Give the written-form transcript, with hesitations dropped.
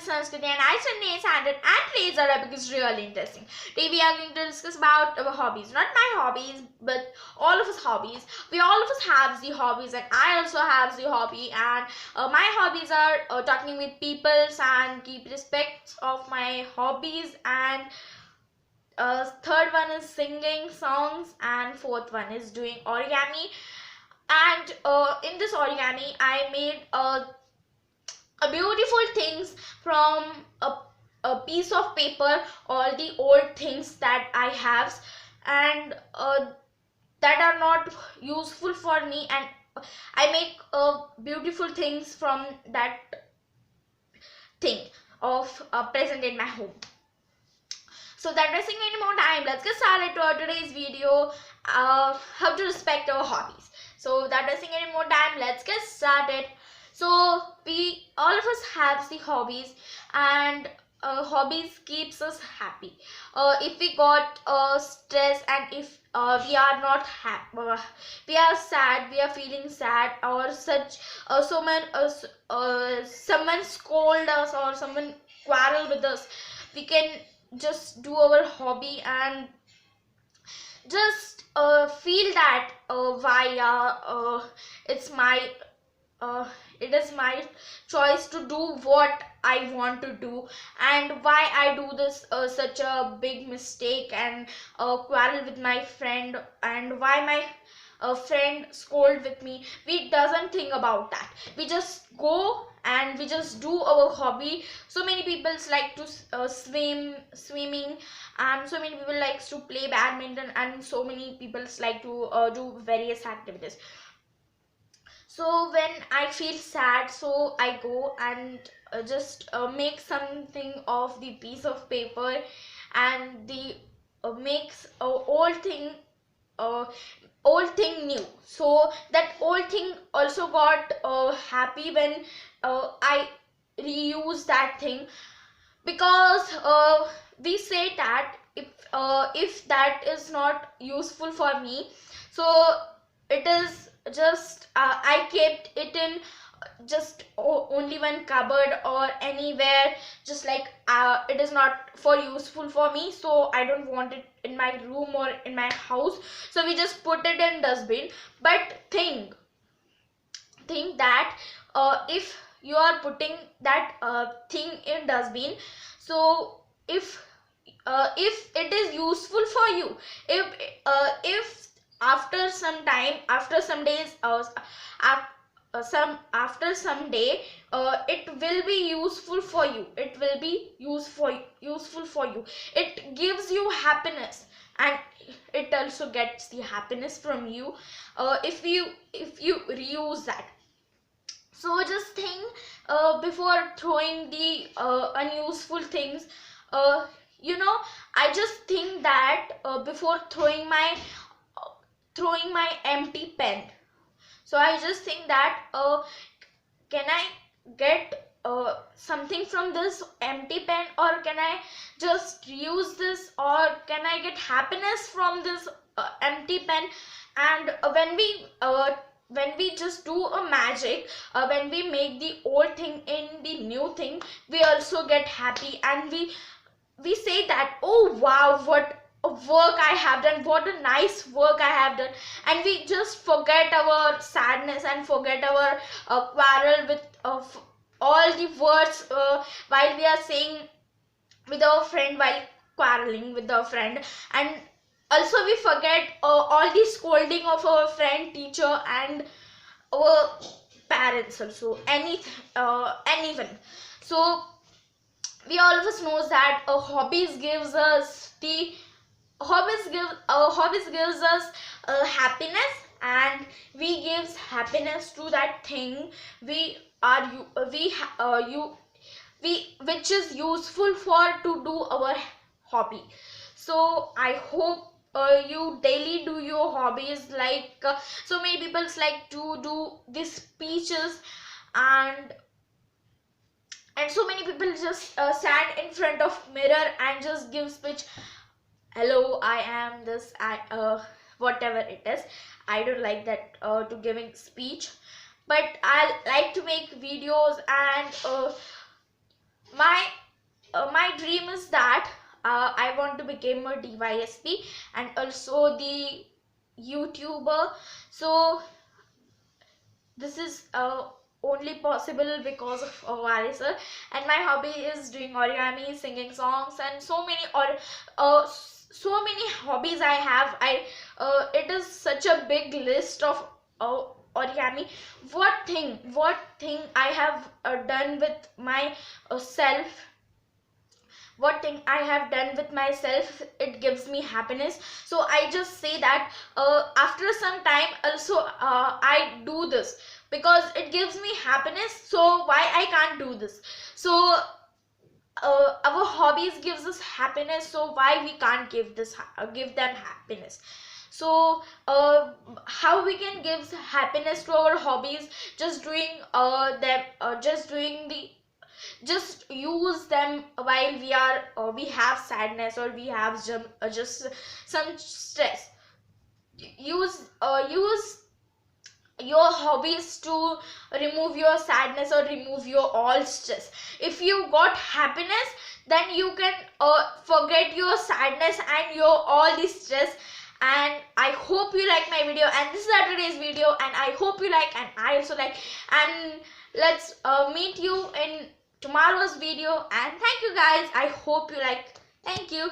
is Sanskrit and I study 8th standard and today's our topic is really interesting. Today we are going to discuss about our hobbies. Not my hobbies, but all of us hobbies. We all of us have the hobbies and I also have the hobby, and my hobbies are talking with people and keep respect of my hobbies, and third one is singing songs, and fourth one is doing origami. And in this origami I made beautiful things from a piece of paper, all the old things that I have, and that are not useful for me, and I make beautiful things from that thing of present in my home. So that wasting any more time, let's get started to today's video, how to respect our hobbies. So that wasting any more time, let's get started. So we all of us have the hobbies, and hobbies keeps us happy. If we got stress, and if we are not happy, we are sad, we are feeling sad, or such someone scold us or someone quarrel with us, we can just do our hobby and just feel that why it's my it is my choice to do what I want to do, and why I do this such a big mistake and quarrel with my friend, and why my friend scold with me. We doesn't think about that. We just go and we just do our hobby. So many people like to swimming, and so many people likes to play badminton, and so many people like to do various activities. So when I feel sad, so I go and just make something of the piece of paper, and the makes uh, old thing new. So that old thing also got happy when I reuse that thing, because we say that if that is not useful for me, so it is just I kept it in just only one cupboard or anywhere, just like it is not for useful for me, so I don't want it in my room or in my house, so we just put it in dustbin. But think that if you are putting that thing in dustbin, so if it is useful for you, if after some time, after some days, after some day, it will be useful for you, it will be useful for you, it gives you happiness, and it also gets the happiness from you if you reuse that. So just think before throwing the unuseful things. uh, I just think that before throwing my empty pen, so I just think that can I get something from this empty pen, or can I just use this, or can I get happiness from this empty pen. And when we just do a magic, when we make the old thing in the new thing, we also get happy, and we say that, oh wow, what a work I have done, what a nice work I have done, and we just forget our sadness and forget our quarrel with all the words while we are saying with our friend, while quarreling with our friend. And also we forget all the scolding of our friend, teacher, and our parents also, anyone. So we all of us knows that hobbies gives us the hobbies gives us happiness, and we gives happiness to that thing we are you we which is useful for to do our hobby. So I hope you daily do your hobbies, like so many people like to do these speeches, and so many people just stand in front of mirror and just give speech. Hello, I am this, I whatever it is. I don't like that to giving speech, but I like to make videos, and my my dream is that I want to become a DYSP and also the YouTuber. So this is only possible because of Wari sir, and my hobby is doing origami, singing songs, and so many hobbies I have. It is such a big list of origami. What thing I have done with my self, what thing I have done with myself, it gives me happiness. So I just say that after some time also I do this because it gives me happiness. So why I can't do this? So our hobbies gives us happiness, so why we can't give them happiness? So how we can give happiness to our hobbies? Just doing them just doing the just use them while we have sadness or we have just some stress. Use your hobbies to remove your sadness or remove your all stress. If you got happiness, then you can forget your sadness and your all the stress. And I hope you like my video, and this is our today's video, and I hope you like, and I also like. And let's meet you in tomorrow's video, and thank you guys. I hope you like. Thank you.